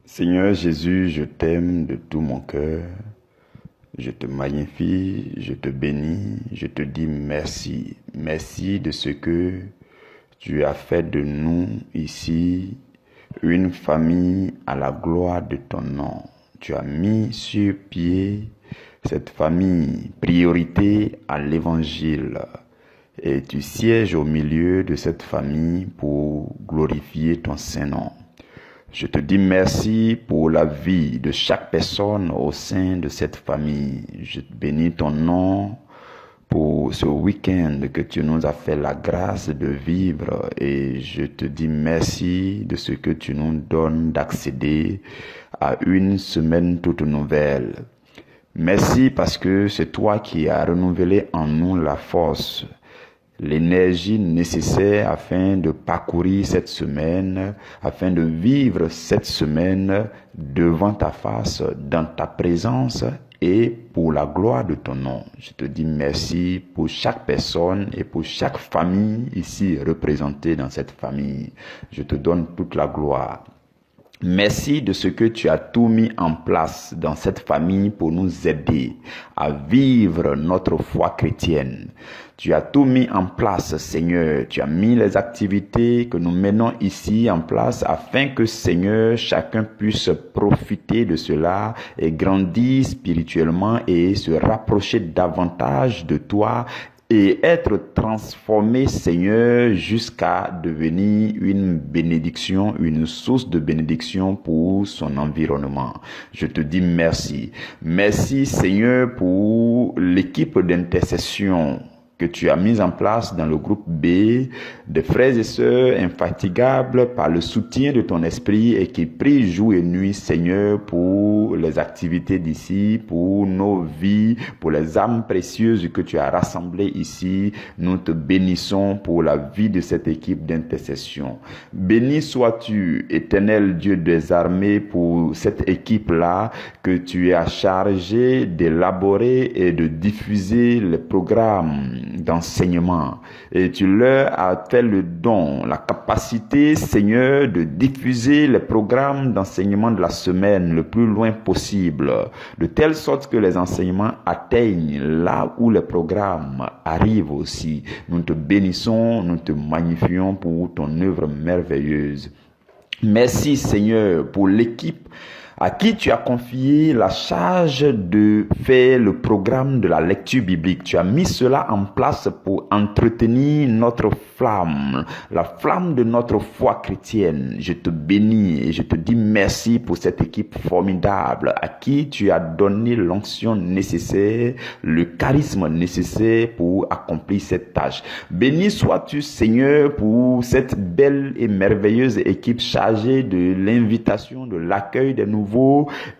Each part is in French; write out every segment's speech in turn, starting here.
Seigneur Jésus, je t'aime de tout mon cœur. Je te magnifie, je te bénis, je te dis merci. Merci de ce que tu as fait de nous ici une famille à la gloire de ton nom. Tu as mis sur pied cette famille, priorité à l'évangile. Et tu sièges au milieu de cette famille pour glorifier ton Saint-Nom. Je te dis merci pour la vie de chaque personne au sein de cette famille. Je bénis ton nom pour ce week-end que tu nous as fait la grâce de vivre et je te dis merci de ce que tu nous donnes d'accéder à une semaine toute nouvelle. Merci parce que c'est toi qui as renouvelé en nous la force, l'énergie nécessaire afin de parcourir cette semaine, afin de vivre cette semaine devant ta face, dans ta présence et pour la gloire de ton nom. Je te dis merci pour chaque personne et pour chaque famille ici représentée dans cette famille. Je te donne toute la gloire. Merci de ce que tu as tout mis en place dans cette famille pour nous aider à vivre notre foi chrétienne. Tu as tout mis en place, Seigneur. Tu as mis les activités que nous menons ici en place afin que, Seigneur, chacun puisse profiter de cela et grandir spirituellement et se rapprocher davantage de toi et être transformé, Seigneur, jusqu'à devenir une bénédiction, une source de bénédiction pour son environnement. Je te dis merci. Merci, Seigneur, pour l'équipe d'intercession que tu as mise en place dans le groupe B, des frères et sœurs infatigables par le soutien de ton esprit et qui prient jour et nuit, Seigneur, pour les activités d'ici, pour nos vies, pour les âmes précieuses que tu as rassemblées ici. Nous te bénissons pour la vie de cette équipe d'intercession. Béni sois-tu, éternel Dieu des armées, pour cette équipe-là que tu as chargée d'élaborer et de diffuser les programmes d'enseignement, et tu leur as fait le don, la capacité, Seigneur, de diffuser les programmes d'enseignement de la semaine le plus loin possible, de telle sorte que les enseignements atteignent là où les programmes arrivent aussi. Nous te bénissons, nous te magnifions pour ton œuvre merveilleuse. Merci, Seigneur, pour l'équipe à qui tu as confié la charge de faire le programme de la lecture biblique. Tu as mis cela en place pour entretenir notre flamme, la flamme de notre foi chrétienne. Je te bénis et je te dis merci pour cette équipe formidable à qui tu as donné l'onction nécessaire, le charisme nécessaire pour accomplir cette tâche. Béni sois-tu, Seigneur, pour cette belle et merveilleuse équipe chargée de l'invitation, de l'accueil des nouveaux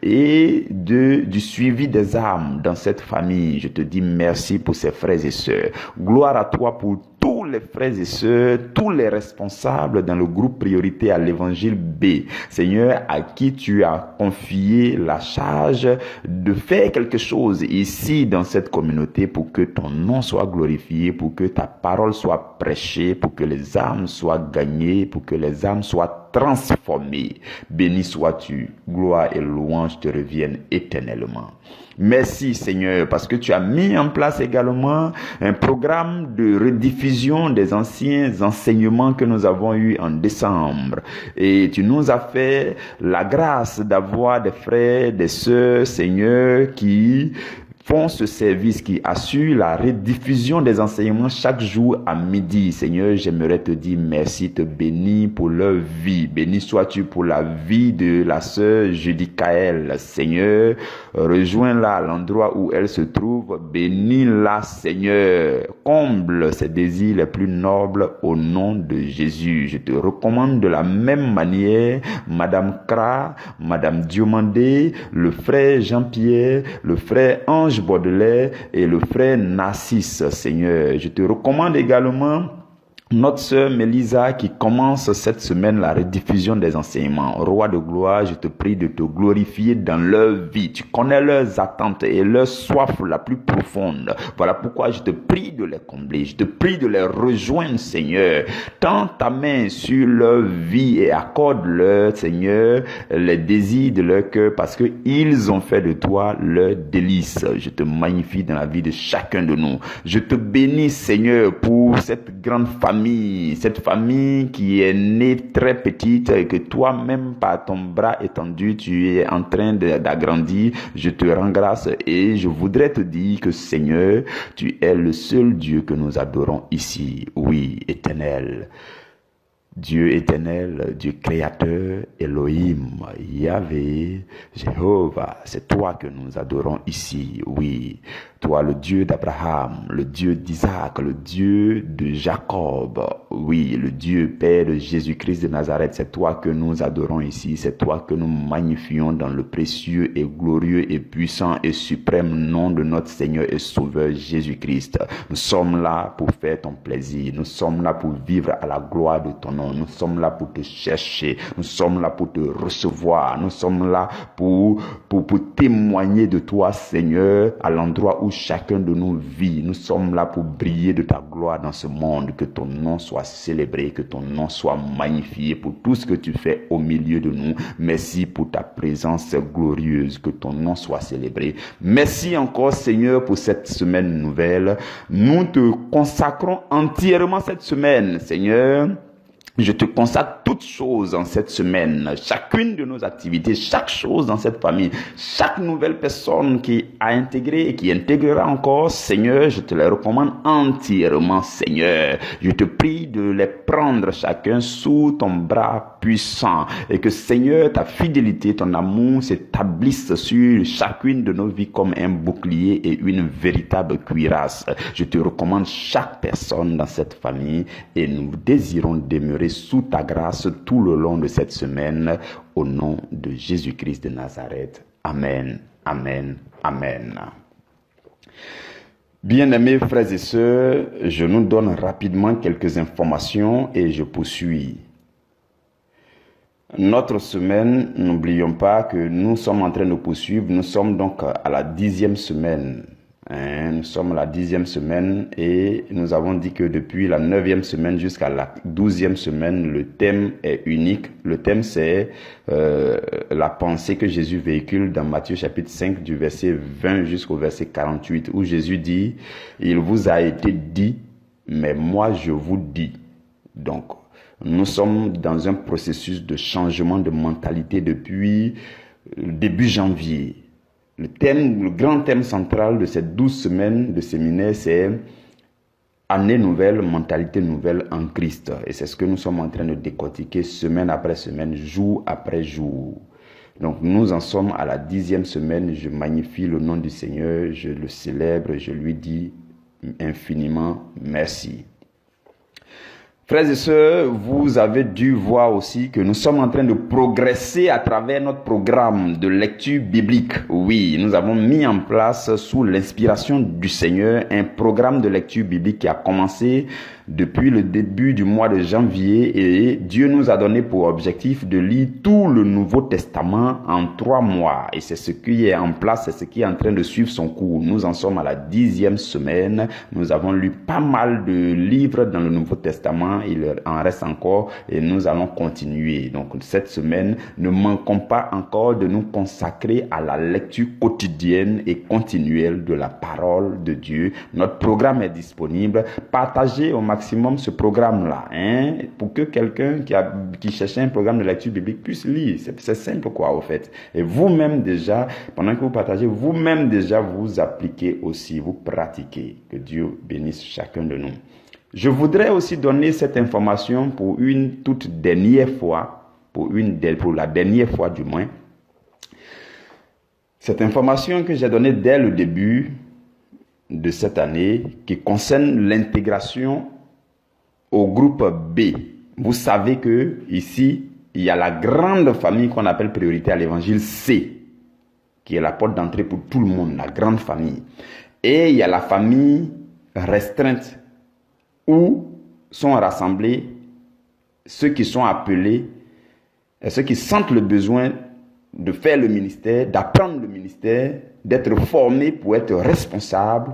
et du suivi des âmes dans cette famille. Je te dis merci pour ces frères et sœurs. Gloire à toi pour tous les frères et sœurs, tous les responsables dans le groupe priorité à l'évangile B. Seigneur, à qui tu as confié la charge de faire quelque chose ici dans cette communauté pour que ton nom soit glorifié, pour que ta parole soit prêchée, pour que les âmes soient gagnées, pour que les âmes soient transformées. Béni sois-tu, gloire et louange te reviennent éternellement. Merci, Seigneur, parce que tu as mis en place également un programme de rediffusion des anciens enseignements que nous avons eus en décembre. Et tu nous as fait la grâce d'avoir des frères, des sœurs, Seigneur, qui font ce service, qui assure la rediffusion des enseignements chaque jour à midi. Seigneur, j'aimerais te dire merci, te bénis pour leur vie. Béni sois-tu pour la vie de la sœur Judicaël. Seigneur, rejoins-la à l'endroit où elle se trouve. Bénis-la, Seigneur. Comble ses désirs les plus nobles au nom de Jésus. Je te recommande de la même manière Madame Kra, Madame Diomandé, le frère Jean-Pierre, le frère Ange Baudelaire et le frère Narcisse, Seigneur. Je te recommande également Notre sœur Mélisa qui commence cette semaine la rediffusion des enseignements. Roi de gloire, je te prie de te glorifier dans leur vie. Tu connais leurs attentes et leur soif la plus profonde. Voilà pourquoi je te prie de les combler. Je te prie de les rejoindre, Seigneur. Tends ta main sur leur vie et accorde-leur, Seigneur, les désirs de leur cœur parce que ils ont fait de toi leur délice. Je te magnifie dans la vie de chacun de nous. Je te bénis, Seigneur, pour cette grande cette famille qui est née très petite et que toi-même par ton bras étendu tu es en train d'agrandir. Je te rends grâce et je voudrais te dire que Seigneur, tu es le seul Dieu que nous adorons ici. Oui, éternel. Dieu éternel, Dieu créateur, Elohim, Yahvé, Jéhovah, c'est toi que nous adorons ici, oui. Toi, le Dieu d'Abraham, le Dieu d'Isaac, le Dieu de Jacob, oui, le Dieu Père de Jésus-Christ de Nazareth, c'est toi que nous adorons ici, c'est toi que nous magnifions dans le précieux et glorieux et puissant et suprême nom de notre Seigneur et Sauveur Jésus-Christ. Nous sommes là pour faire ton plaisir, nous sommes là pour vivre à la gloire de ton nom, nous sommes là pour te chercher, nous sommes là pour te recevoir, nous sommes là pour témoigner de toi, Seigneur, à l'endroit où chacun de nous vit. Nous sommes là pour briller de ta gloire dans ce monde, que ton nom soit célébré, que ton nom soit magnifié pour tout ce que tu fais au milieu de nous. Merci pour ta présence glorieuse, que ton nom soit célébré. Merci encore, Seigneur, pour cette semaine nouvelle. Nous te consacrons entièrement cette semaine, Seigneur. Je te consacre toutes choses en cette semaine, chacune de nos activités, chaque chose dans cette famille, chaque nouvelle personne qui a intégré et qui intégrera encore, Seigneur, je te les recommande entièrement, Seigneur. Je te prie de les prendre chacun sous ton bras puissant et que, Seigneur, ta fidélité, ton amour s'établissent sur chacune de nos vies comme un bouclier et une véritable cuirasse. Je te recommande chaque personne dans cette famille et nous désirons demeurer sous ta grâce tout le long de cette semaine, au nom de Jésus-Christ de Nazareth. Amen, amen, amen. Bien-aimés frères et sœurs, je nous donne rapidement quelques informations et je poursuis. Notre semaine, n'oublions pas que nous sommes en train de poursuivre, nous sommes donc à la 10e semaine. Nous sommes à la 10e semaine et nous avons dit que depuis la 9e semaine jusqu'à la 12e semaine, le thème est unique. Le thème, c'est la pensée que Jésus véhicule dans Matthieu chapitre 5 du verset 20 jusqu'au verset 48 où Jésus dit « Il vous a été dit, mais moi je vous dis ». Donc, nous sommes dans un processus de changement de mentalité depuis début janvier. Le grand thème central de ces 12 semaines de séminaire, c'est année nouvelle, mentalité nouvelle en Christ. Et c'est ce que nous sommes en train de décortiquer semaine après semaine, jour après jour. Donc nous en sommes à la 10e semaine. Je magnifie le nom du Seigneur, je le célèbre, je lui dis infiniment merci. Frères et sœurs, vous avez dû voir aussi que nous sommes en train de progresser à travers notre programme de lecture biblique. Oui, nous avons mis en place, sous l'inspiration du Seigneur, un programme de lecture biblique qui a commencé depuis le début du mois de janvier et Dieu nous a donné pour objectif de lire tout le Nouveau Testament en 3 mois. Et c'est ce qui est en place, c'est ce qui est en train de suivre son cours. Nous en sommes à la 10e semaine. Nous avons lu pas mal de livres dans le Nouveau Testament. Il en reste encore et nous allons continuer. Donc cette semaine, ne manquons pas encore de nous consacrer à la lecture quotidienne et continuelle de la parole de Dieu. Notre programme est disponible. Partagez au maximum ce programme-là, pour que quelqu'un qui cherchait un programme de lecture biblique puisse lire. C'est simple quoi, au fait. Et vous-même déjà, pendant que vous partagez, vous-même déjà vous appliquez aussi, vous pratiquez. Que Dieu bénisse chacun de nous. Je voudrais aussi donner cette information pour une toute dernière fois, pour la dernière fois du moins. Cette information que j'ai donnée dès le début de cette année, qui concerne l'intégration au groupe B. Vous savez que ici, il y a la grande famille qu'on appelle priorité à l'évangile C, qui est la porte d'entrée pour tout le monde, la grande famille. Et il y a la famille restreinte, où sont rassemblés, ceux qui sont appelés, et ceux qui sentent le besoin de faire le ministère, d'apprendre le ministère, d'être formés pour être responsables,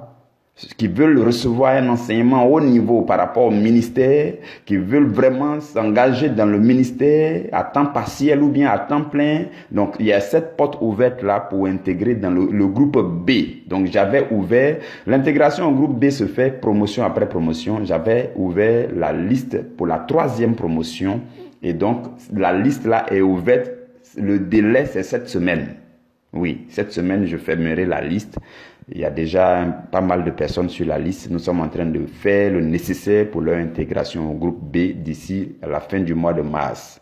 qui veulent recevoir un enseignement haut niveau par rapport au ministère, qui veulent vraiment s'engager dans le ministère à temps partiel ou bien à temps plein. Donc, il y a cette porte ouverte là pour intégrer dans le groupe B. Donc, j'avais ouvert, l'intégration au groupe B se fait promotion après promotion. J'avais ouvert la liste pour la 3e promotion. Et donc, la liste là est ouverte. Le délai, c'est cette semaine. Oui, cette semaine, je fermerai la liste. Il y a déjà pas mal de personnes sur la liste. Nous sommes en train de faire le nécessaire pour leur intégration au groupe B d'ici à la fin du mois de mars.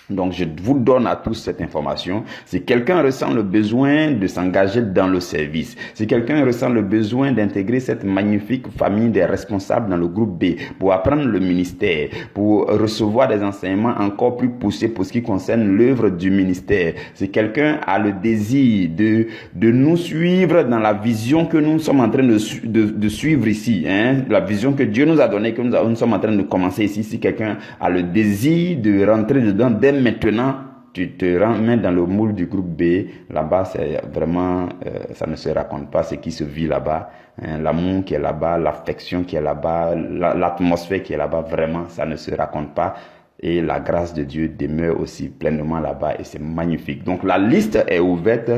Donc, je vous donne à tous cette information. Si quelqu'un ressent le besoin de s'engager dans le service, si quelqu'un ressent le besoin d'intégrer cette magnifique famille des responsables dans le groupe B pour apprendre le ministère, pour recevoir des enseignements encore plus poussés pour ce qui concerne l'œuvre du ministère, si quelqu'un a le désir de nous suivre dans la vision que nous sommes en train de suivre ici, la vision que Dieu nous a donnée, que nous sommes en train de commencer ici, si quelqu'un a le désir de rentrer dedans dès maintenant, tu te remets dans le moule du groupe B. Là-bas, c'est vraiment, ça ne se raconte pas ce qui se vit là-bas. L'amour qui est là-bas, l'affection qui est là-bas, l'atmosphère qui est là-bas, vraiment, ça ne se raconte pas. Et la grâce de Dieu demeure aussi pleinement là-bas et c'est magnifique. Donc, la liste est ouverte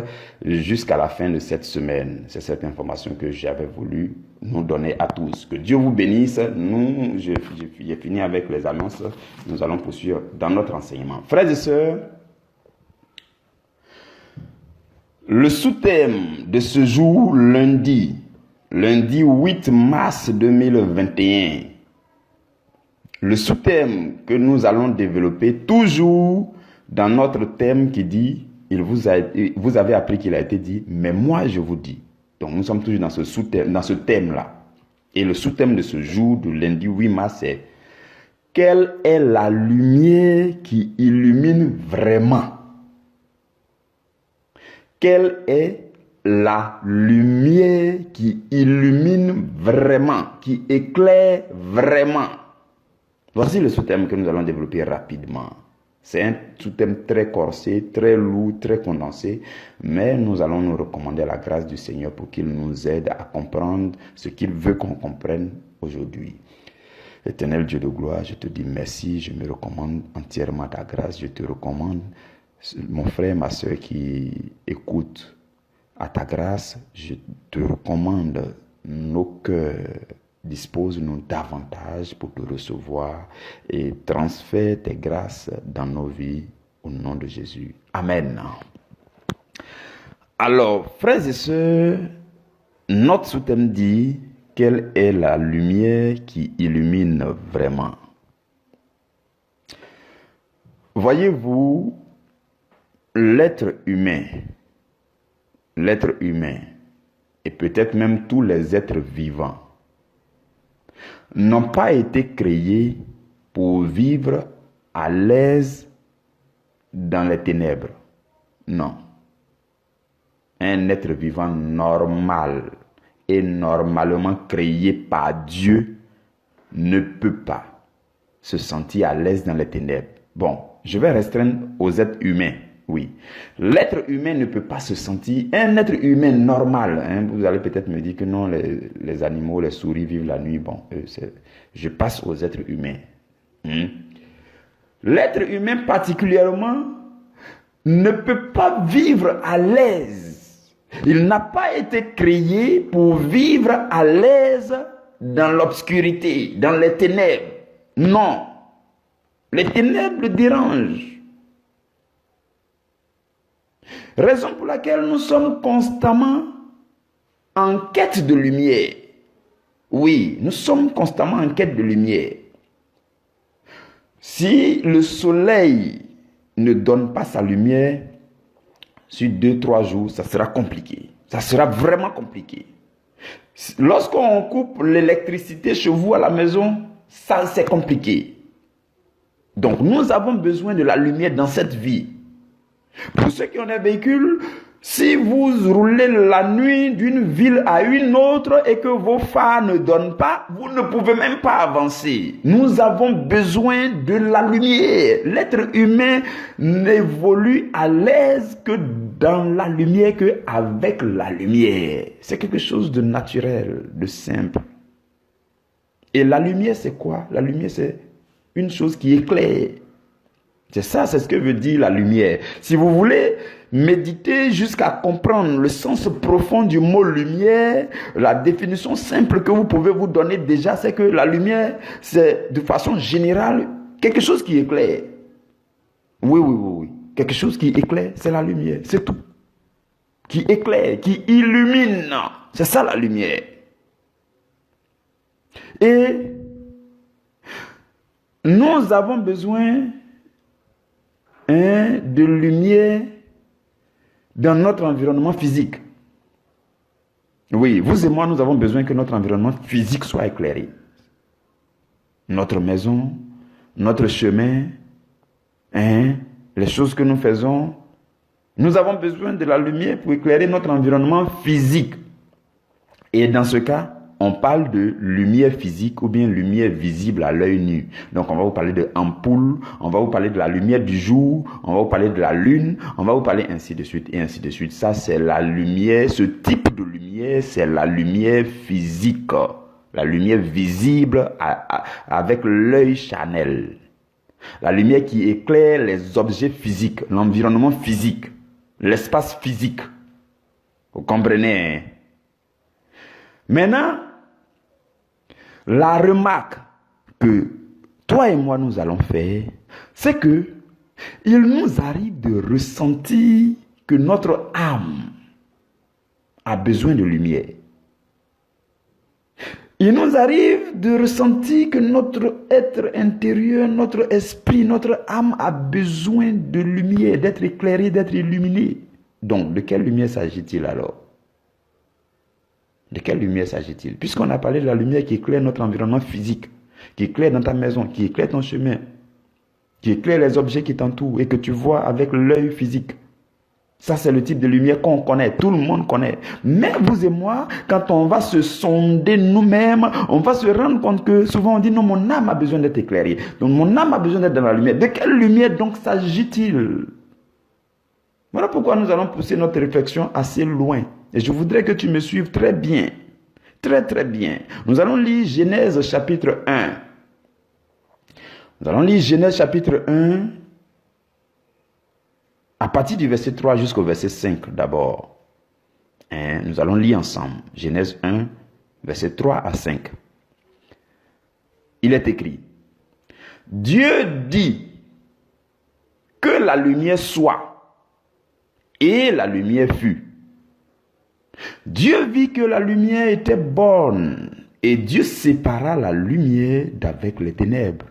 jusqu'à la fin de cette semaine. C'est cette information que j'avais voulu nous donner à tous. Que Dieu vous bénisse. J'ai fini avec les annonces. Nous allons poursuivre dans notre enseignement. Frères et sœurs, le sous-thème de ce jour, lundi 8 mars 2021, le sous-thème que nous allons développer toujours dans notre thème qui dit, vous avez appris qu'il a été dit, mais moi je vous dis. Donc nous sommes toujours dans ce sous-thème, dans ce thème-là. Et le sous-thème de ce jour, du lundi 8 mars, c'est quelle est la lumière qui illumine vraiment? Quelle est la lumière qui illumine vraiment, qui éclaire vraiment? Voici le sous-thème que nous allons développer rapidement. C'est un sous-thème très corsé, très lourd, très condensé, mais nous allons nous recommander à la grâce du Seigneur pour qu'il nous aide à comprendre ce qu'il veut qu'on comprenne aujourd'hui. Éternel Dieu de gloire, je te dis merci, je me recommande entièrement ta grâce, je te recommande mon frère, ma soeur qui écoute à ta grâce, je te recommande nos cœurs. Dispose-nous davantage pour te recevoir et transfère tes grâces dans nos vies au nom de Jésus. Amen. Alors, frères et sœurs, notre sous-thème dit quelle est la lumière qui illumine vraiment. Voyez-vous, l'être humain, et peut-être même tous les êtres vivants, n'ont pas été créés pour vivre à l'aise dans les ténèbres. Non. Un être vivant normal et normalement créé par Dieu ne peut pas se sentir à l'aise dans les ténèbres. Bon, je vais restreindre aux êtres humains. Oui, l'être humain ne peut pas se sentir, un être humain normal, vous allez peut-être me dire que non, les animaux, les souris vivent la nuit, bon, je passe aux êtres humains. L'être humain particulièrement ne peut pas vivre à l'aise. Il n'a pas été créé pour vivre à l'aise dans l'obscurité, dans les ténèbres. Non, les ténèbres le dérangent. Raison pour laquelle nous sommes constamment en quête de lumière. Oui, nous sommes constamment en quête de lumière. Si le soleil ne donne pas sa lumière, sur 2-3 jours, ça sera compliqué. Ça sera vraiment compliqué. Lorsqu'on coupe l'électricité chez vous à la maison, ça c'est compliqué. Donc nous avons besoin de la lumière dans cette vie. Pour ceux qui ont des véhicules, Si vous roulez la nuit d'une ville à une autre et que vos phares ne donnent pas, vous ne pouvez même pas avancer. Nous avons besoin de la lumière. L'être humain n'évolue à l'aise que dans la lumière, qu'avec la lumière. C'est quelque chose de naturel, de simple. Et la lumière, c'est quoi? La lumière, c'est une chose qui éclaire. C'est ça, c'est ce que veut dire la lumière. Si vous voulez méditer jusqu'à comprendre le sens profond du mot lumière, la définition simple que vous pouvez vous donner déjà, c'est que la lumière, c'est de façon générale quelque chose qui éclaire. Oui. Quelque chose qui éclaire, c'est la lumière, c'est tout. Qui éclaire, qui illumine. C'est ça la lumière. Et nous avons besoin de lumière dans notre environnement physique. Oui, vous et moi, nous avons besoin que notre environnement physique soit éclairé. Notre maison, notre chemin, les choses que nous faisons, nous avons besoin de la lumière pour éclairer notre environnement physique. Et dans ce cas, on parle de lumière physique ou bien lumière visible à l'œil nu. Donc, on va vous parler de ampoule, on va vous parler de la lumière du jour, on va vous parler de la lune, on va vous parler ainsi de suite et ainsi de suite. Ça, c'est la lumière, ce type de lumière, c'est la lumière physique, la lumière visible avec l'œil charnel. La lumière qui éclaire les objets physiques, l'environnement physique, l'espace physique. Vous comprenez, hein? Maintenant, la remarque que toi et moi nous allons faire, c'est que il nous arrive de ressentir que notre âme a besoin de lumière. Il nous arrive de ressentir que notre être intérieur, notre esprit, notre âme a besoin de lumière, d'être éclairé, d'être illuminé. Donc, de quelle lumière s'agit-il alors? De quelle lumière s'agit-il? Puisqu'on a parlé de la lumière qui éclaire notre environnement physique, qui éclaire dans ta maison, qui éclaire ton chemin, qui éclaire les objets qui t'entourent et que tu vois avec l'œil physique. Ça, c'est le type de lumière qu'on connaît, tout le monde connaît. Mais vous et moi, quand on va se sonder nous-mêmes, on va se rendre compte que souvent on dit non, mon âme a besoin d'être éclairée. Donc mon âme a besoin d'être dans la lumière. De quelle lumière donc s'agit-il? Voilà pourquoi nous allons pousser notre réflexion assez loin. Et je voudrais que tu me suives très bien. Très très bien. Nous allons lire Genèse chapitre 1. Nous allons lire Genèse chapitre 1 à partir du verset 3 jusqu'au verset 5 d'abord. Nous allons lire ensemble. Genèse 1, verset 3 à 5. Il est écrit: Dieu dit que la lumière soit, et la lumière fut. Dieu vit que la lumière était bonne, et Dieu sépara la lumière d'avec les ténèbres.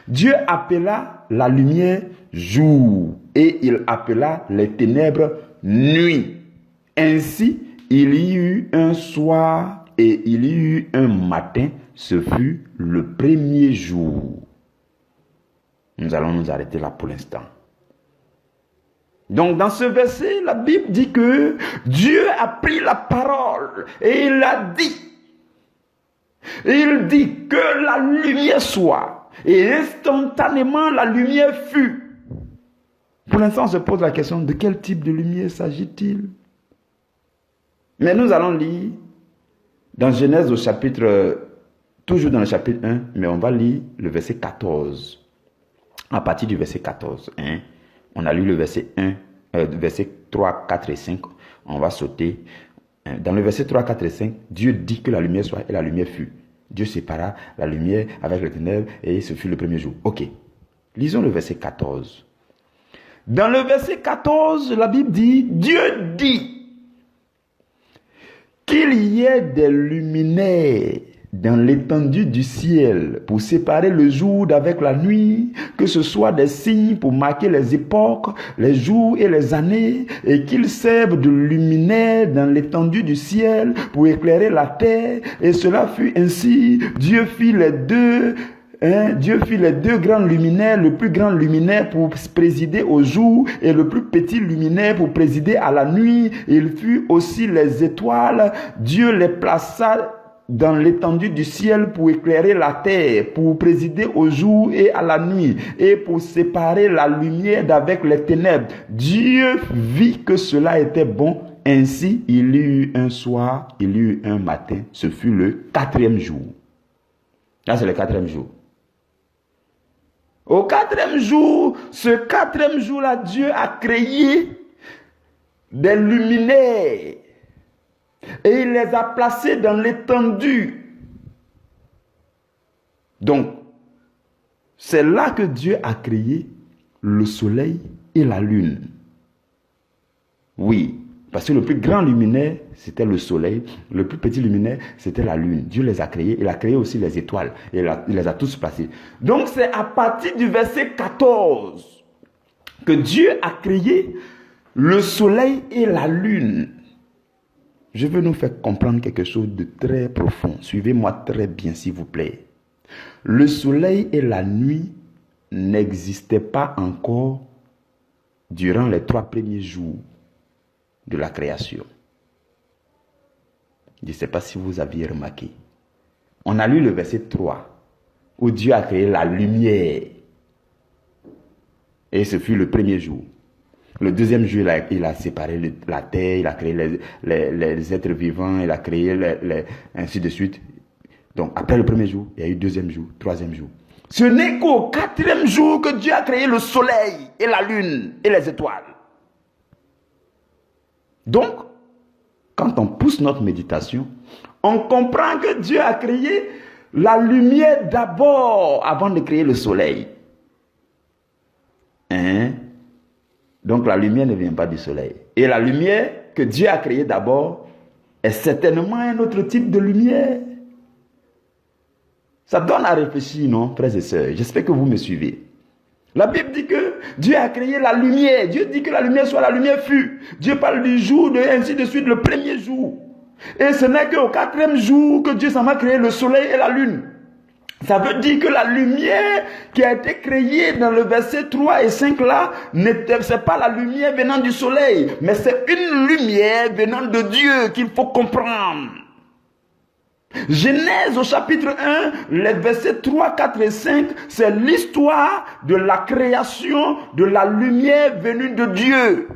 Dieu appela la lumière jour, et il appela les ténèbres nuit. Ainsi, il y eut un soir et il y eut un matin, ce fut le premier jour. Nous allons nous arrêter là pour l'instant. Donc dans ce verset, la Bible dit que Dieu a pris la parole et il a dit. Il dit que la lumière soit. Et instantanément, la lumière fut. Pour l'instant, on se pose la question, de quel type de lumière s'agit-il? Mais nous allons lire dans Genèse au chapitre, toujours dans le chapitre 1, mais on va lire le verset 14. À partir du verset 14, on a lu le verset 1, verset 3, 4 et 5. On va sauter. Dans le verset 3, 4 et 5, Dieu dit que la lumière soit et la lumière fut. Dieu sépara la lumière avec les ténèbres et ce fut le premier jour. Ok. Lisons le verset 14. Dans le verset 14, la Bible dit, Dieu dit qu'il y ait des luminaires dans l'étendue du ciel pour séparer le jour d'avec la nuit, que ce soit des signes pour marquer les époques, les jours et les années, et qu'ils servent de luminaires dans l'étendue du ciel pour éclairer la terre. Et cela fut ainsi. Dieu fit les deux Dieu fit les deux grands luminaires, le plus grand luminaire pour présider au jour et le plus petit luminaire pour présider à la nuit. Il fit aussi les étoiles. Dieu les plaça dans l'étendue du ciel pour éclairer la terre, pour présider au jour et à la nuit, et pour séparer la lumière d'avec les ténèbres. Dieu vit que cela était bon. Ainsi, il y eut un soir, il y eut un matin. Ce fut le 4e jour. Là, c'est le 4e jour. Au 4e jour, ce 4e jour-là, Dieu a créé des luminaires. Et il les a placés dans l'étendue. Donc, c'est là que Dieu a créé le soleil et la lune. Oui, parce que le plus grand luminaire, c'était le soleil. Le plus petit luminaire, c'était la lune. Dieu les a créés. Il a créé aussi les étoiles. Et il les a tous placés. Donc, c'est à partir du verset 14 que Dieu a créé le soleil et la lune. Je veux nous faire comprendre quelque chose de très profond. Suivez-moi très bien, s'il vous plaît. Le soleil et la nuit n'existaient pas encore durant les 3 premiers jours de la création. Je ne sais pas si vous aviez remarqué. On a lu le verset 3, où Dieu a créé la lumière. Et ce fut le premier jour. Le 2e jour, il a séparé la terre, il a créé les êtres vivants, il a créé ainsi de suite. Donc, après le 1er jour, il y a eu 2e jour, 3e jour. Ce n'est qu'au 4e jour que Dieu a créé le soleil et la lune et les étoiles. Donc, quand on pousse notre méditation, on comprend que Dieu a créé la lumière d'abord avant de créer le soleil. Donc la lumière ne vient pas du soleil. Et la lumière que Dieu a créée d'abord est certainement un autre type de lumière. Ça donne à réfléchir, non, frères et sœurs? J'espère que vous me suivez. La Bible dit que Dieu a créé la lumière. Dieu dit que la lumière soit, la lumière fut. Dieu parle du jour, ainsi de suite, le 1er jour. Et ce n'est qu'au 4e jour que Dieu s'en va créer le soleil et la lune. Ça veut dire que la lumière qui a été créée dans le verset 3 et 5 là, c'est pas la lumière venant du soleil, mais c'est une lumière venant de Dieu qu'il faut comprendre. Genèse au chapitre 1, les versets 3, 4 et 5, c'est l'histoire de la création de la lumière venue de Dieu.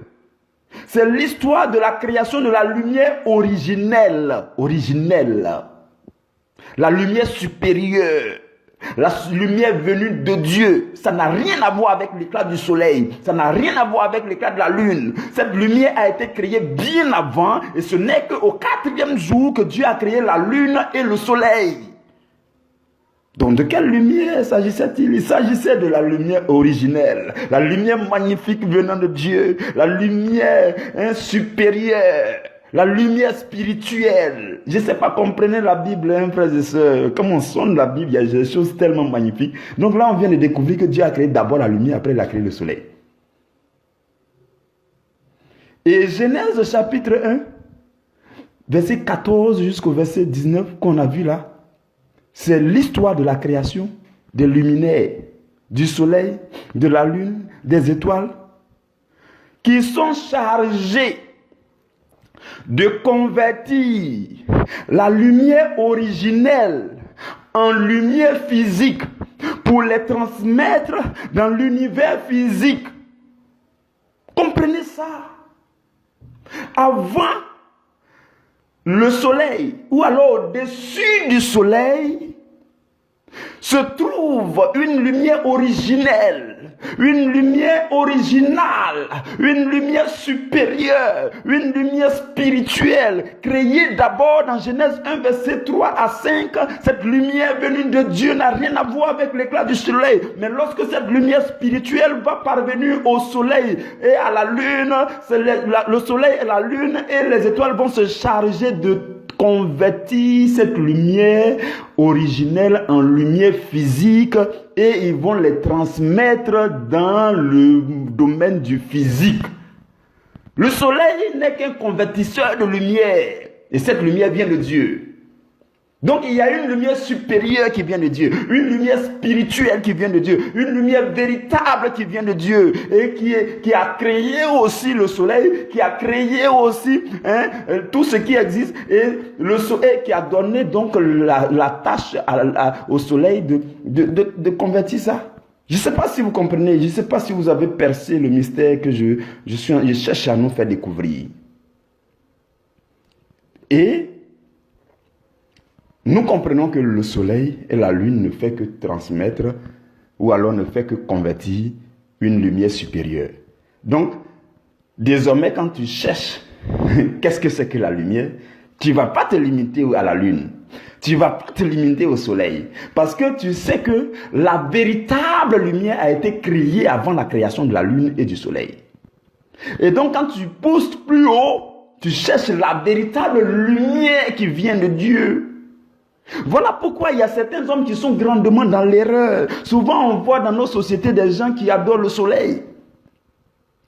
C'est l'histoire de la création de la lumière originelle. La lumière supérieure, la lumière venue de Dieu. Ça n'a rien à voir avec l'éclat du soleil. Ça n'a rien à voir avec l'éclat de la lune. Cette lumière a été créée bien avant. Et ce n'est qu'au 4e jour que Dieu a créé la lune et le soleil. Donc de quelle lumière s'agissait-il? Il s'agissait de la lumière originelle. La lumière magnifique venant de Dieu. La lumière supérieure. La lumière spirituelle. Je ne sais pas, comprenez la Bible, frères et sœurs. Comme on sonne la Bible, il y a des choses tellement magnifiques. Donc là, on vient de découvrir que Dieu a créé d'abord la lumière, après il a créé le soleil. Et Genèse chapitre 1, verset 14 jusqu'au verset 19 qu'on a vu là, c'est l'histoire de la création des luminaires, du soleil, de la lune, des étoiles, qui sont chargés de convertir la lumière originelle en lumière physique pour les transmettre dans l'univers physique. Comprenez ça? Avant le soleil, ou alors au-dessus du soleil, se trouve une lumière originelle, une lumière originale, une lumière supérieure, une lumière spirituelle, créée d'abord dans Genèse 1, verset 3 à 5. Cette lumière venue de Dieu n'a rien à voir avec l'éclat du soleil. Mais lorsque cette lumière spirituelle va parvenir au soleil et à la lune, le soleil et la lune et les étoiles vont se charger de convertir cette lumière originelle en lumière physique et ils vont les transmettre dans le domaine du physique. Le soleil n'est qu'un convertisseur de lumière et cette lumière vient de Dieu. Donc il y a une lumière supérieure qui vient de Dieu, une lumière spirituelle qui vient de Dieu, une lumière véritable qui vient de Dieu et qui a créé aussi le soleil, qui a créé aussi tout ce qui existe, et le soleil qui a donné donc la tâche au soleil de convertir ça. Je ne sais pas si vous comprenez, je ne sais pas si vous avez percé le mystère que je cherche à nous faire découvrir. Et nous comprenons que le soleil et la lune ne fait que transmettre ou alors ne fait que convertir une lumière supérieure. Donc, désormais, quand tu cherches qu'est-ce que c'est que la lumière, tu ne vas pas te limiter à la lune. Tu ne vas pas te limiter au soleil. Parce que tu sais que la véritable lumière a été créée avant la création de la lune et du soleil. Et donc, quand tu pousses plus haut, tu cherches la véritable lumière qui vient de Dieu. Voilà pourquoi il y a certains hommes qui sont grandement dans l'erreur. Souvent, on voit dans nos sociétés des gens qui adorent le soleil.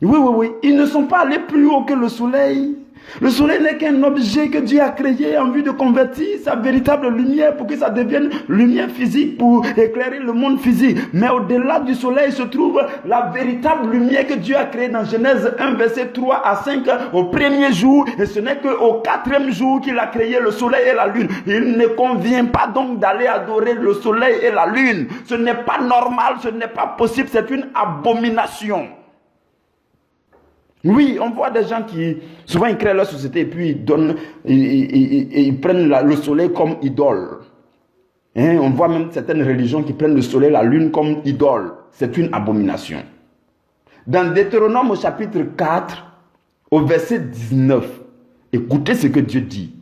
Oui. Ils ne sont pas allés plus haut que le soleil. Le soleil n'est qu'un objet que Dieu a créé en vue de convertir sa véritable lumière pour que ça devienne lumière physique pour éclairer le monde physique. Mais au-delà du soleil se trouve la véritable lumière que Dieu a créée dans Genèse 1, verset 3 à 5 au premier jour. Et ce n'est qu'au quatrième jour qu'il a créé le soleil et la lune. Il ne convient pas donc d'aller adorer le soleil et la lune. Ce n'est pas normal, ce n'est pas possible, c'est une abomination. Oui, on voit des gens qui, souvent ils créent leur société et puis ils prennent le soleil comme idole. On voit même certaines religions qui prennent le soleil et la lune comme idole. C'est une abomination. Dans Deutéronome au chapitre 4, au verset 19, écoutez ce que Dieu dit.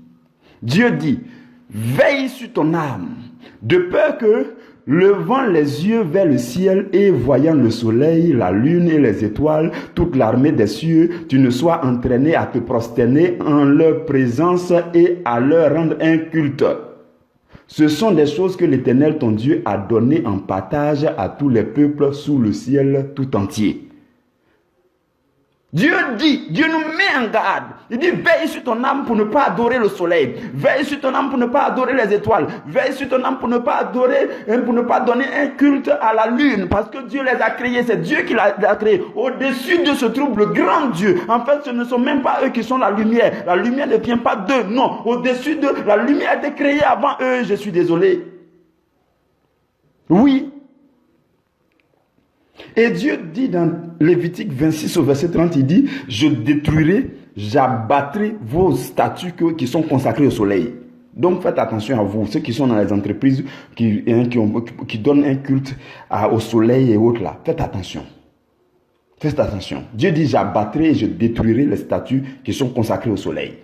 Dieu dit, veille sur ton âme, de peur que, levant les yeux vers le ciel et voyant le soleil, la lune et les étoiles, toute l'armée des cieux, tu ne sois entraîné à te prosterner en leur présence et à leur rendre un culte. Ce sont des choses que l'Éternel ton Dieu a données en partage à tous les peuples sous le ciel tout entier. Dieu nous met en garde. Il dit, veille sur ton âme pour ne pas adorer le soleil. Veille sur ton âme pour ne pas adorer les étoiles. Veille sur ton âme pour ne pas adorer, pour ne pas donner un culte à la lune. Parce que Dieu les a créés. C'est Dieu qui l'a créé. Au-dessus de se trouve le grand Dieu. En fait, ce ne sont même pas eux qui sont la lumière. La lumière ne vient pas d'eux. Non. Au-dessus de la lumière a été créée avant eux. Je suis désolé. Oui. Et Dieu dit dans Lévitique 26 au verset 30, il dit, je détruirai, j'abattrai vos statues qui sont consacrées au soleil. Donc faites attention à vous, ceux qui sont dans les entreprises qui donnent un culte au soleil et autres là. Faites attention. Faites attention. Dieu dit, j'abattrai et je détruirai les statues qui sont consacrées au soleil.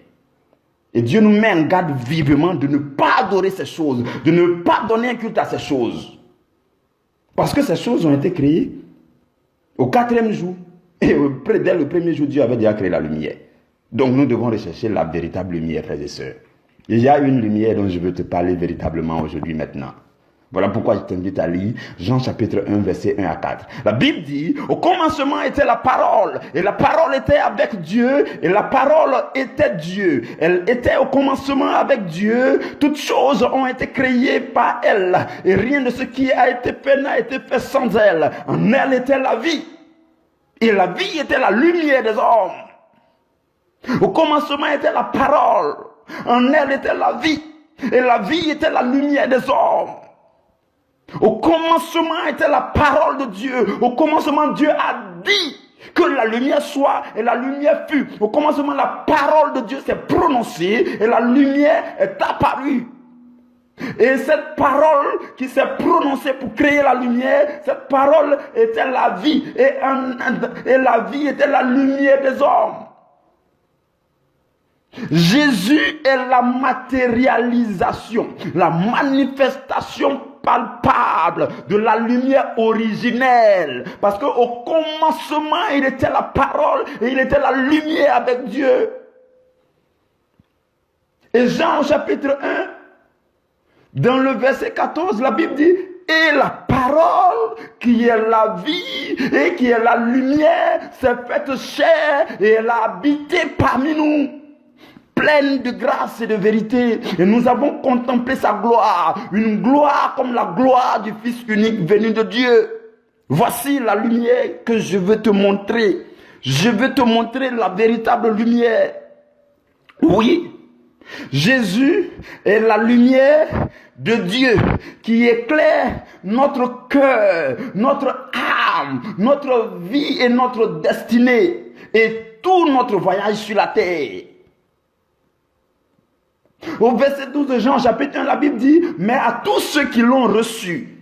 Et Dieu nous met en garde vivement de ne pas adorer ces choses, de ne pas donner un culte à ces choses. Parce que ces choses ont été créées au quatrième jour. Et dès le premier jour, Dieu avait déjà créé la lumière. Donc nous devons rechercher la véritable lumière, frères et sœurs. Il y a une lumière dont je veux te parler véritablement aujourd'hui, maintenant. Voilà pourquoi je t'invite à lire Jean chapitre 1, verset 1 à 4. La Bible dit, au commencement était la parole, et la parole était avec Dieu, et la parole était Dieu. Elle était au commencement avec Dieu. Toutes choses ont été créées par elle, et rien de ce qui a été fait n'a été fait sans elle. En elle était la vie, et la vie était la lumière des hommes. Au commencement était la parole, en elle était la vie, et la vie était la lumière des hommes. Au commencement était la parole de Dieu. Au commencement, Dieu a dit que la lumière soit et la lumière fut. Au commencement, la parole de Dieu s'est prononcée et la lumière est apparue. Et cette parole qui s'est prononcée pour créer la lumière, cette parole était la vie. Et la vie était la lumière des hommes. Jésus est la matérialisation, la manifestation palpable de la lumière originelle. Parce qu'au commencement, il était la parole et il était la lumière avec Dieu. Et Jean au chapitre 1, dans le verset 14, la Bible dit, et la parole qui est la vie et qui est la lumière s'est faite chair et elle a habité parmi nous. pleine de grâce et de vérité. Et nous avons contemplé sa gloire, une gloire comme la gloire du Fils unique venu de Dieu. Voici la lumière que je veux te montrer. Je veux te montrer la véritable lumière. Oui, Jésus est la lumière de Dieu qui éclaire notre cœur, notre âme, notre vie et notre destinée et tout notre voyage sur la terre. Au verset 12 de Jean chapitre 1, la Bible dit, mais à tous ceux qui l'ont reçu,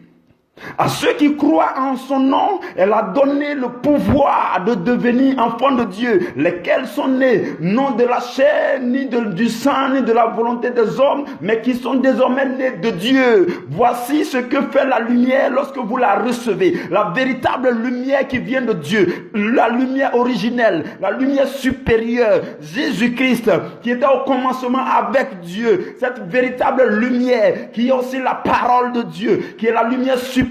à ceux qui croient en son nom, elle a donné le pouvoir de devenir enfants de Dieu, lesquels sont nés non de la chair, ni du sang, ni de la volonté des hommes, mais qui sont désormais nés de Dieu. Voici ce que fait la lumière lorsque vous la recevez. La véritable lumière qui vient de Dieu, la lumière originelle, la lumière supérieure, Jésus-Christ, qui était au commencement avec Dieu. Cette véritable lumière qui est aussi la parole de Dieu, qui est la lumière supérieure.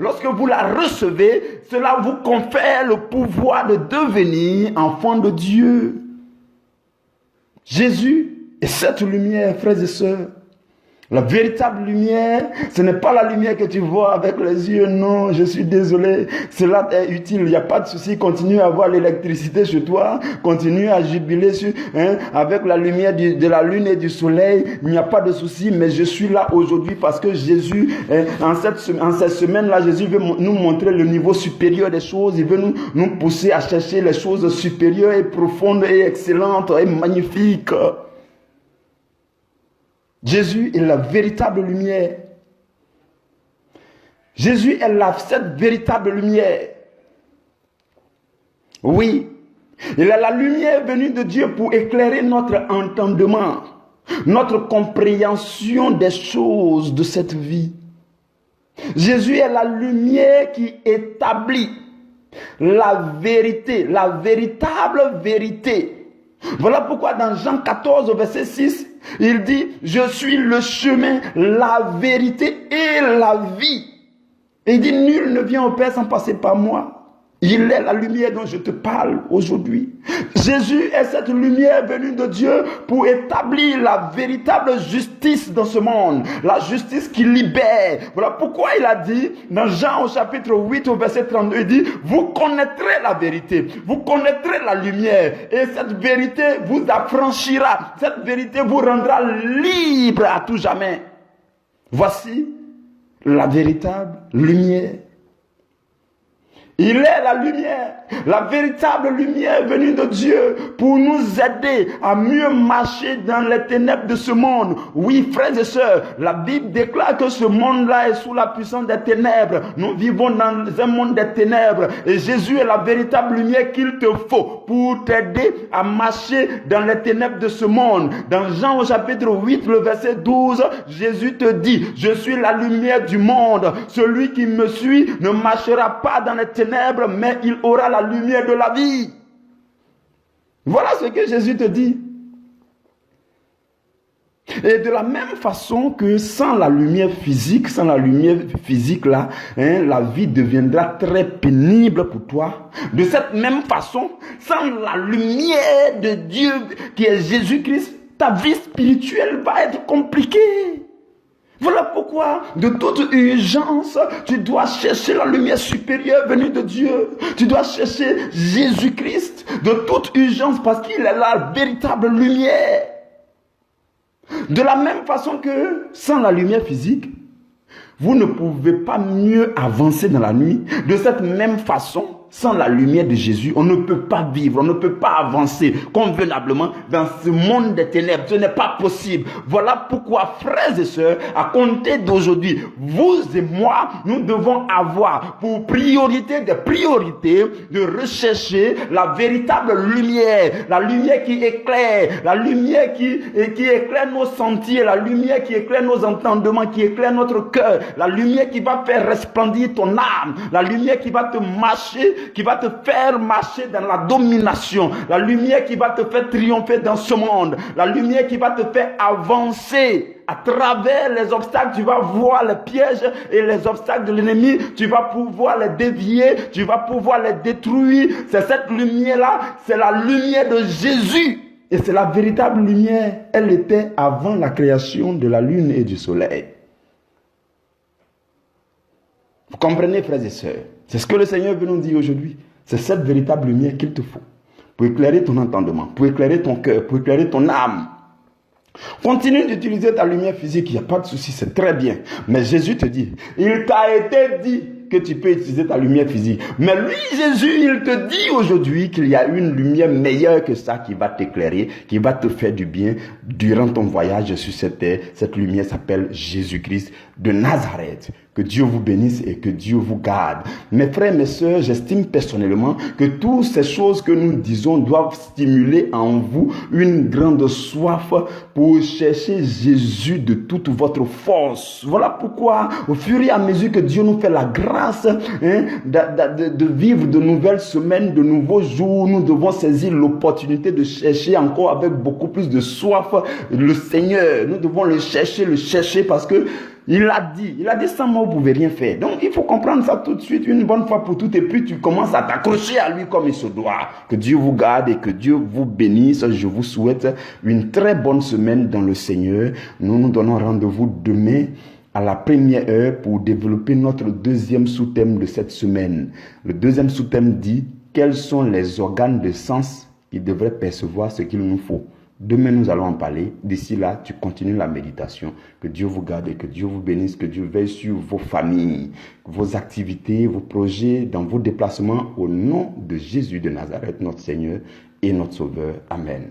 Lorsque vous la recevez, cela vous confère le pouvoir de devenir enfant de Dieu. Jésus est cette lumière, frères et sœurs. La véritable lumière, ce n'est pas la lumière que tu vois avec les yeux. Non, je suis désolé. Cela est utile. Il n'y a pas de souci. Continue à avoir l'électricité chez toi. Continue à jubiler avec la lumière de la lune et du soleil. Il n'y a pas de souci. Mais je suis là aujourd'hui parce que Jésus, en cette semaine-là, Jésus veut nous montrer le niveau supérieur des choses. Il veut nous pousser à chercher les choses supérieures et profondes et excellentes et magnifiques. Jésus est la véritable lumière. Jésus est cette véritable lumière. Oui, il est la lumière venue de Dieu pour éclairer notre entendement, notre compréhension des choses de cette vie. Jésus est la lumière qui établit la vérité, la véritable vérité. Voilà pourquoi dans Jean 14, verset 6, il dit, je suis le chemin, la vérité et la vie. Et il dit, nul ne vient au Père sans passer par moi. Il est la lumière dont je te parle aujourd'hui. Jésus est cette lumière venue de Dieu pour établir la véritable justice dans ce monde. La justice qui libère. Voilà pourquoi il a dit dans Jean au chapitre 8 au verset 32, il dit, vous connaîtrez la vérité. Vous connaîtrez la lumière. Et cette vérité vous affranchira. Cette vérité vous rendra libre à tout jamais. Voici la véritable lumière. Il est la lumière, la véritable lumière venue de Dieu pour nous aider à mieux marcher dans les ténèbres de ce monde. Oui, frères et sœurs, la Bible déclare que ce monde-là est sous la puissance des ténèbres. Nous vivons dans un monde des ténèbres et Jésus est la véritable lumière qu'il te faut pour t'aider à marcher dans les ténèbres de ce monde. Dans Jean au chapitre 8, le verset 12, Jésus te dit, je suis la lumière du monde. Celui qui me suit ne marchera pas dans les ténèbres, mais il aura la lumière de la vie. Voilà ce que Jésus te dit. Et de la même façon que sans la lumière physique, là, la vie deviendra très pénible pour toi. De cette même façon, sans la lumière de Dieu qui est Jésus-Christ, ta vie spirituelle va être compliquée. Voilà pourquoi, de toute urgence, tu dois chercher la lumière supérieure venue de Dieu. Tu dois chercher Jésus-Christ de toute urgence parce qu'il est la véritable lumière. De la même façon que sans la lumière physique, vous ne pouvez pas mieux avancer dans la nuit. De cette même façon, sans la lumière de Jésus, on ne peut pas vivre, on ne peut pas avancer convenablement dans ce monde des ténèbres. Ce n'est pas possible. Voilà pourquoi, frères et sœurs, à compter d'aujourd'hui, vous et moi, nous devons avoir pour priorité des priorités de rechercher la véritable lumière, la lumière qui éclaire, la lumière qui éclaire nos sentiers, la lumière qui éclaire nos entendements, qui éclaire notre cœur, la lumière qui va faire resplendir ton âme, la lumière qui va te marcher, qui va te faire marcher dans la domination, la lumière qui va te faire triompher dans ce monde, la lumière qui va te faire avancer à travers les obstacles. Tu vas voir les pièges et les obstacles de l'ennemi, tu vas pouvoir les dévier, tu vas pouvoir les détruire. C'est cette lumière-là, c'est la lumière de Jésus Et c'est la véritable lumière. Elle était avant la création de la lune et du soleil. Vous comprenez, frères et sœurs? C'est ce que le Seigneur veut nous dire aujourd'hui. C'est cette véritable lumière qu'il te faut pour éclairer ton entendement, pour éclairer ton cœur, pour éclairer ton âme. Continue d'utiliser ta lumière physique, il n'y a pas de souci, c'est très bien. Mais Jésus te dit, il t'a été dit que tu peux utiliser ta lumière physique. Mais lui, Jésus, il te dit aujourd'hui qu'il y a une lumière meilleure que ça qui va t'éclairer, qui va te faire du bien durant ton voyage sur cette terre. Cette lumière s'appelle Jésus-Christ de Nazareth. Que Dieu vous bénisse et que Dieu vous garde. Mes frères, mes sœurs, j'estime personnellement que toutes ces choses que nous disons doivent stimuler en vous une grande soif pour chercher Jésus de toute votre force. Voilà pourquoi, au fur et à mesure que Dieu nous fait la grâce de vivre de nouvelles semaines, de nouveaux jours, nous devons saisir l'opportunité de chercher encore avec beaucoup plus de soif le Seigneur. Nous devons le chercher parce que il a dit sans moi vous ne pouvez rien faire. Donc il faut comprendre ça tout de suite, une bonne fois pour toutes, et puis tu commences à t'accrocher à lui comme il se doit. Que Dieu vous garde et que Dieu vous bénisse. Je vous souhaite une très bonne semaine dans le Seigneur. Nous nous donnons rendez-vous demain à la première heure pour développer notre deuxième sous-thème de cette semaine. Le deuxième sous-thème dit quels sont les organes de sens qui devraient percevoir ce qu'il nous faut. Demain, nous allons en parler. D'ici là, tu continues la méditation. Que Dieu vous garde et que Dieu vous bénisse, que Dieu veille sur vos familles, vos activités, vos projets, dans vos déplacements, au nom de Jésus de Nazareth, notre Seigneur et notre Sauveur. Amen.